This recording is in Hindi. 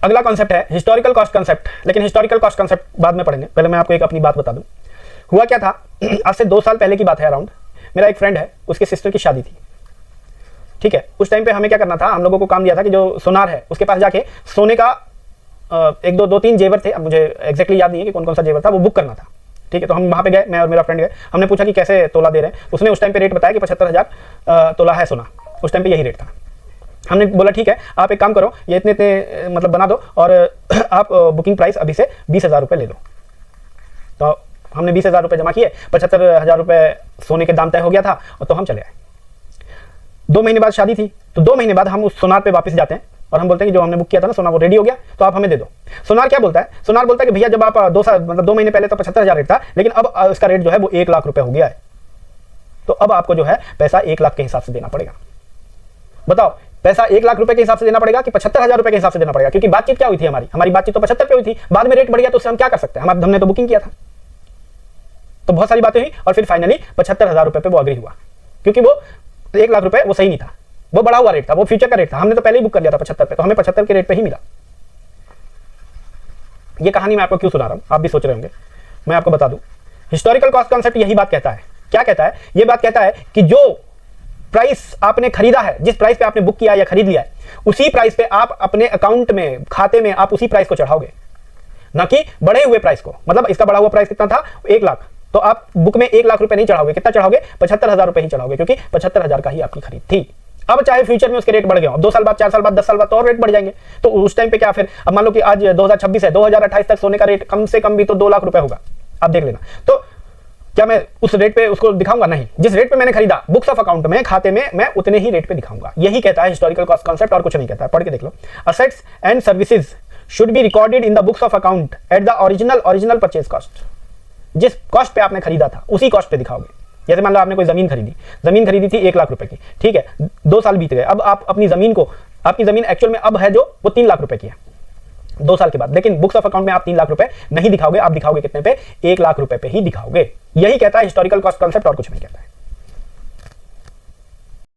अगला कॉन्सेप्ट है हिस्टोरिकल कॉस्ट कॉन्सेप्ट, लेकिन हिस्टोरिकल कॉस्ट कॉन्सेप्ट बाद में पढ़ेंगे। पहले मैं आपको एक अपनी बात बता दूं। हुआ क्या था, आज से 2 साल पहले की बात है अराउंड। मेरा एक फ्रेंड है, उसके सिस्टर की शादी थी, ठीक है। उस टाइम पे हमें क्या करना था, हम लोगों को काम दिया था कि जो सोनार है उसके पास जाके सोने का एक दो तीन जेवर थे, अब मुझे एग्जैक्टली याद नहीं है कि कौन कौन सा जेवर था, वो बुक करना था, ठीक है। तो हम वहाँ पे गए, मैं और मेरा फ्रेंड गए। हमने पूछा कि कैसे तोला दे रहे हैं। उसने उस टाइम पे रेट बताया कि 75,000 तोला है सोना। उस टाइम पे यही रेट था। हमने बोला ठीक है, आप एक काम करो, ये इतने इतने मतलब बना दो और आप बुकिंग प्राइस अभी से 20,000 रुपये ले लो। तो हमने 20,000 रुपये जमा किए, 75,000 रुपये सोने के दाम तय हो गया था, और तो हम चले आए। 2 महीने बाद शादी थी, तो 2 महीने बाद हम उस सोनार पे वापस जाते हैं और हम बोलते हैं कि जो हमने बुक किया था ना सोना, वो रेडी हो गया, तो आप हमें दे दो। सोनार क्या बोलता है, सोनार बोलता है कि भैया जब आप 2 महीने पहले तो 75,000 रेट था, लेकिन अब इसका रेट जो है वो 1 लाख रुपए हो गया है, तो अब आपको जो है पैसा 1 लाख के हिसाब से देना पड़ेगा। बताओ, पैसा 1 लाख रुपए के हिसाब से देना पड़ेगा कि 75,000 रुपए के हिसाब से देना पड़ेगा? क्योंकि बातचीत क्या हुई थी, हमारी बातचीत तो 75 पे हुई थी, बाद में रेट बढ़ गया तो उससे हम क्या कर सकते हैं, हमने तो बुकिंग किया था। तो बहुत सारी बातें हुई और फिर फाइनली 75,000 रुपए पे वो अग्री हुआ, क्योंकि वो 1 लाख रुपए वो सही नहीं था, वो बढ़ा हुआ रेट था, वो फ्यूचर का रेट था। हमने तो पहले ही बुक कर लिया था 75 पे, तो हमें 75 के रेट पे ही मिला। ये कहानी मैं आपको क्यों सुना रहा हूं, आप भी सोच रहे होंगे। मैं आपको बता दूं, हिस्टोरिकल कॉस्ट कॉन्सेप्ट यही बात कहता है। क्या कहता है? ये बात कहता है कि जो प्राइस आपने खरीदा है, जिस प्राइस पे आपने बुक किया या खरीद लिया है, उसी प्राइस पे आप अपने अकाउंट में, खाते में आप उसी प्राइस को चढ़ाओगे, ना कि बढ़े हुए प्राइस को। मतलब इसका बढ़ा हुआ प्राइस कितना था, 1 लाख, तो आप बुक में 1 लाख रुपए नहीं चढ़ाओगे। कितना चढ़ाओगे? 75,000 रुपए ही चढ़ाओगे, क्योंकि 75,000 का ही आपकी खरीद थी। अब चाहे फ्यूचर में उसके रेट बढ़ गए, 2 साल बाद, 4 साल बाद, 10 साल बाद तो और रेट बढ़ जाएंगे। तो उस टाइम पे क्या, फिर अब मान लो कि आज 2026 है, 2028 तक सोने का रेट कम से कम भी तो 2 लाख रुपए होगा, आप देख लेना। तो क्या मैं उस रेट पे उसको दिखाऊंगा? नहीं। जिस रेट पे मैंने खरीदा, बुक्स ऑफ अकाउंट में, खाते में, मैं उतने ही रेट पे दिखाऊंगा। यही कहता है हिस्टोरिकल कॉस्ट कॉन्सेप्ट, और कुछ नहीं कहता है। पढ़ के देख लो। Assets and services should be recorded in the books of account at the original purchase cost. जिस कॉस्ट पे आपने खरीदा था उसी कॉस्ट पे दिखाओगे। जैसे मान लो आपने कोई जमीन खरीदी थी 1 लाख रुपए की, ठीक है। 2 साल बीत गए, अब आप अपनी जमीन को, आपकी जमीन एक्चुअल में अब है जो, वो 3 लाख रुपए की है 2 साल के बाद, लेकिन बुक्स ऑफ अकाउंट में आप 3 लाख रुपए नहीं दिखाओगे, आप दिखाओगे कितने पे? 1 लाख रुपए पे ही दिखाओगे। यही कहता है हिस्टोरिकल कॉस्ट कॉन्सेप्ट, और कुछ नहीं कहता है।